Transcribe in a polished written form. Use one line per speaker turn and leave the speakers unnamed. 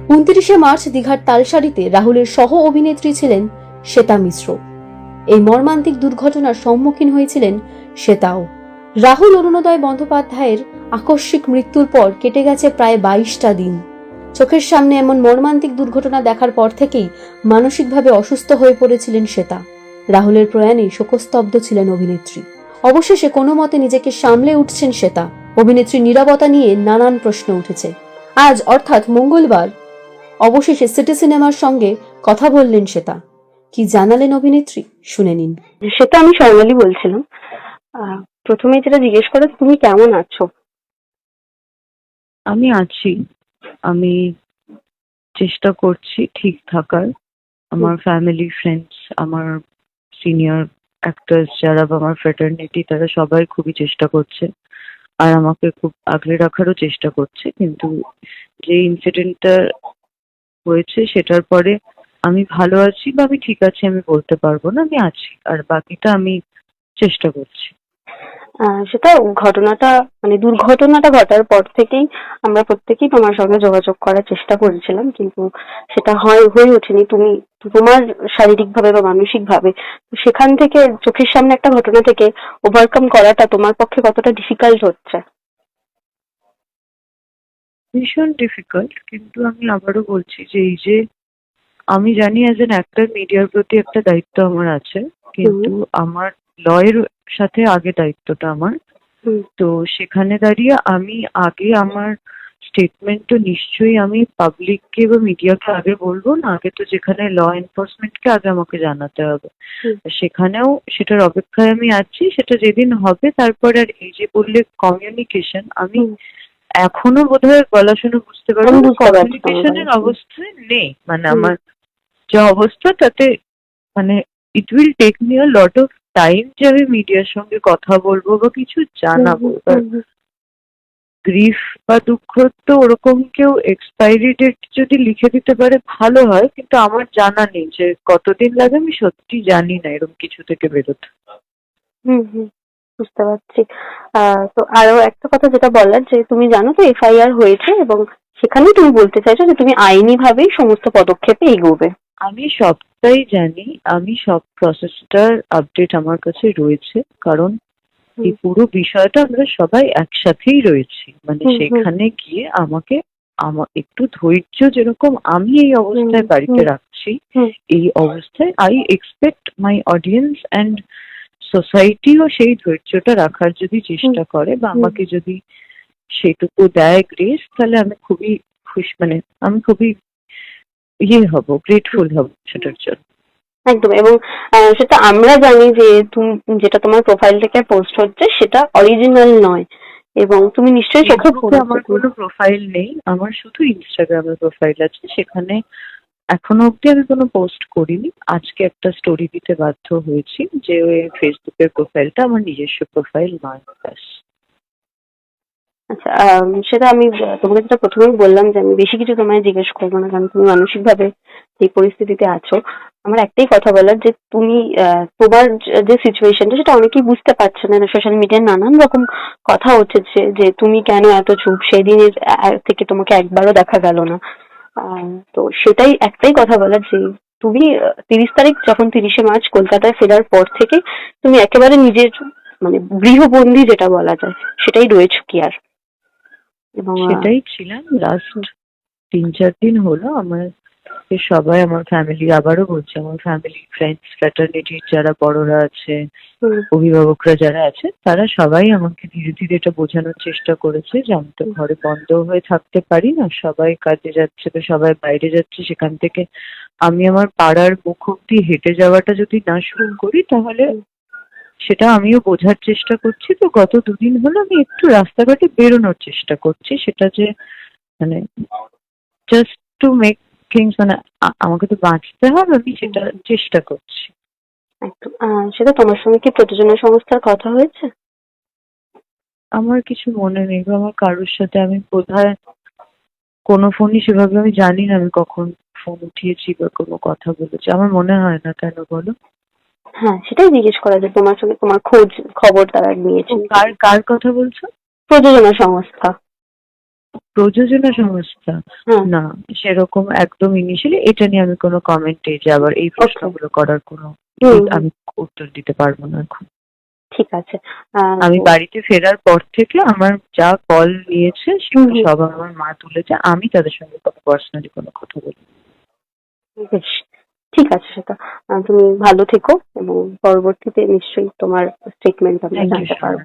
29 March দীঘার তালসারিতে রাহুলের সহ অভিনেত্রী ছিলেন শ্বেতা মিশ্র। এই মর্মান্তিক দুর্ঘটনার সম্মুখীন হয়েছিলেন শ্বেতাও। রাহুল অরুণোদয় বন্দ্যোপাধ্যায়ের আকস্মিক মৃত্যুর পর কেটে গেছে প্রায় 22টা দিন। চোখের সামনে এমন মর্মান্তিক দুর্ঘটনা দেখার পর থেকেই মানসিকভাবে অসুস্থ হয়ে পড়েছিলেন শ্বেতা। রাহুলের প্রয়াণে শোকস্তব্ধ ছিলেন অভিনেত্রী। অবশেষে কোনো মতে নিজেকে সামলে উঠছেন শ্বেতা। অভিনেত্রীর নীরবতা নিয়ে নানান প্রশ্ন উঠেছে। আজ অর্থাৎ মঙ্গলবার অবশেষে সিটি সিনেমার সঙ্গে কথা বললেন শ্বেতা। কি জানালেন অভিনেত্রী, শুনে নিন।
সেটা আমি সর্বালি বলছিলাম। প্রথমে যেটা জিজ্ঞেস করে, তুমি কেমন আছো?
আমি আছি। আমি চেষ্টা করছি ঠিক থাকার। আমার ফ্যামিলি, ফ্রেন্ডস, আমার সিনিয়র অ্যাক্টর্স যারা বা আমার ফ্রেটার্নিটি, তারা সবাই খুবই চেষ্টা করছে আর আমাকে খুব আগলে রাখারও চেষ্টা করছে। কিন্তু যে ইনসিডেন্টটা হয়েছে সেটার পরে আমি ভালো আছি বা আমি ঠিক আছি আমি বলতে পারবো না। আমি আছি, আর বাকিটা আমি চেষ্টা করছি।
সেটা ঘটনাটা মানে দুর্ঘটনাটা ঘটার পর থেকেই আমরা প্রত্যেকেই তোমার সঙ্গে যোগাযোগ করার চেষ্টা করেছিলাম, কিন্তু সেটা হয়ে ওঠেনি। তুমি তোমার শারীরিকভাবে বা মানসিকভাবে সেখান থেকে চোখের সামনে একটা ঘটনা থেকে ওভারকাম করাটা তোমার পক্ষে কতটা ডিফিকাল্ট হচ্ছে?
ভীষণ ডিফিকাল্ট, কিন্তু আমি আবারও বলছি যে এই যে আমি জানি অ্যাজ এন অ্যাক্টর মিডিয়ার প্রতি একটা দায়িত্ব আমার আছে, কিন্তু আমার লয়ের সাথে আগে দায়িত্বটা আমার। তো সেখানে দাঁড়িয়ে আমি আগে আমার স্টেটমেন্ট তো নিশ্চয়ই আমি পাবলিককে বা মিডিয়াকে আগে বলবো না, আগে তো যেখানে ল এনফোর্সমেন্টকে আগে আমাকে জানাতে হবে। সেখানেও সেটার অপেক্ষায় আমি আছি, সেটা যেদিন হবে। তারপর আর এই যে বললে কমিউনিকেশন, আমি এখনো বোধহয় গলা শুনে বুঝতে পারবো কমিউনিকেশনের অবস্থায় নেই। মানে আমার যা অবস্থা তাতে মানে it will take me a lot of time যে আমি মিডিয়ার সঙ্গে কথা বলবো বা কিছু জানাবো। গ্রিফ বা দুঃখ তো ওরকম কেউ এক্সপায়ারি ডেট যদি লিখে দিতে পারে ভালো হয়, কিন্তু আমার জানা নেই যে কতদিন লাগে। আমি সত্যি জানি না এরকম কিছু থেকে বেরোতে।
বুঝতে পারছি। তো আরো একটা কথা যেটা বলার, যে তুমি জানো তো এফআইআর হয়েছে এবং সেখানেই তুমি বলতে চাইছো যে তুমি আইনি ভাবেই সমস্ত পদক্ষেপে এগোবে।
আমি সবটাই জানি, আমি সব প্রসেসটার আপডেট আমার কাছে রয়েছে, কারণ এই পুরো বিষয়টা আমরা সবাই একসাথেই রয়েছি। মানে সেখানে গিয়ে আমাকে একটু ধৈর্য, যেরকম আমি এই অবস্থায় বাড়িতে রাখছি, এই অবস্থায় I expect my audience and সোসাইটিও সেই ধৈর্যটা রাখার যদি চেষ্টা করে বা আমাকে যদি সেটুকু দেয় গ্রেস, তাহলে আমি খুবই খুশি, মানে আমি খুবই হব, গ্রেটফুল হব সেটার জন্য।
একদম। এবং সেটা আমরা জানি যে তুমি যেটা তোমার প্রোফাইল থেকে পোস্ট হচ্ছে সেটা অরিজিনাল নয়, এবং তুমি নিশ্চয়ই চোখে পড়েছো।
আমার কোনো প্রোফাইল নেই, আমার শুধু ইনস্টাগ্রামে প্রোফাইল আছে। সেখানে এখনো অব্দি আমি কোনো পোস্ট করিনি। আজকে একটা স্টোরি দিতে বাধ্য হয়েছি যে ফেসবুকের প্রোফাইলটা আমার নিজস্ব প্রোফাইল নয়। ব্যাস।
আচ্ছা, সেটা আমি তোমাকে যেটা প্রথমেই বললাম যে আমি বেশি কিছু তোমায় জিজ্ঞেস করবো না, কারণ তুমি মানসিকভাবে যে পরিস্থিতিতে আছো। আমার একটাই কথা বলার, যে তুমি তোমার যে সিচুয়েশনটা সেটা অনেকেই বুঝতে পারছে না। সোশ্যাল মিডিয়ায় নানান রকম কথা হচ্ছে যে তুমি কেন এত চুপ, সেদিনের থেকে তোমাকে একবারও দেখা গেল না। তো সেটাই একটাই কথা বলার, যে তুমি 30 তারিখ যখন 30শে মার্চ কলকাতায় ফেরার পর থেকে তুমি একেবারে নিজের মানে গৃহবন্দী যেটা বলা যায় সেটাই রয়েছো কি আর। এবং
সেটাই ছিলাম লাস্ট 3-4 দিন হলো। আমার সবাই, আমার ফ্যামিলি, আবারও বলছি, আমার ফ্যামিলি, ফ্রেন্ডস, ফ্র্যাটার্নিটির যারা বড়রা আছে, অভিভাবকরা যারা আছে, তারা সবাই আমাকে ধীরে ধীরে এটা বোঝানোর চেষ্টা করেছে যে আমি তো ঘরে বন্ধ হয়ে থাকতে পারি না। সবাই কাজে যাচ্ছে, তো সবাই বাইরে যাচ্ছে, সেখান থেকে আমি আমার পাড়ার মুখ অব্দি হেঁটে যাওয়াটা যদি না শুরু করি তাহলে সেটা আমিও বোঝার চেষ্টা করছি। তো গত 2 দিন হলো আমি একটু রাস্তাঘাটে বেরোনোর চেষ্টা করছি, সেটা যে মানে জাস্ট টু মেক থিংস, মানে আমাকে তো বাঁচতে হবে, আমি সেটা চেষ্টা করছি।
একদম। সেটা তোমার সঙ্গে কি প্রযোজনা সংস্থার কথা হয়েছে?
আমার কিছু মনে নেই, বা আমার কারোর সাথে আমি বোধহয় কোনো ফোনই সেভাবে আমি জানি না আমি কখন ফোন উঠিয়েছি বা কোনো কথা বলেছি। আমার মনে হয় না। কেন বলো?
হ্যাঁ, সেটাই জিজ্ঞেস করা, যে তোমার সঙ্গে তোমার খোঁজ খবর তারা নিয়েছে।
কার কার কথা বলছো?
প্রযোজনা সংস্থা।
প্রযোজনা সংস্থা
হ্যাঁ,
না, সেরকম একদম ইনিশিয়ালি এটা নিয়ে আমি কোনো কমেন্টে যে আবার এই প্রশ্নগুলো করার কোনো আমি উত্তর দিতে পারবো না এখন।
ঠিক আছে।
আমি বাড়িতে ফেরার পর থেকে আমার যা কল নিয়েছে সেগুলো
হুম।
সব আমার মা তুলেছে, আমি তাদের সঙ্গে কোনো পার্সোনালি কোনো কথা বলি।
বেশ, ঠিক আছে সেটা। তুমি ভালো থেকো এবং পরবর্তীতে নিশ্চয়ই তোমার স্টেটমেন্ট আমরা
থ্যাংক ইউ
জানতে
সো
পারবো।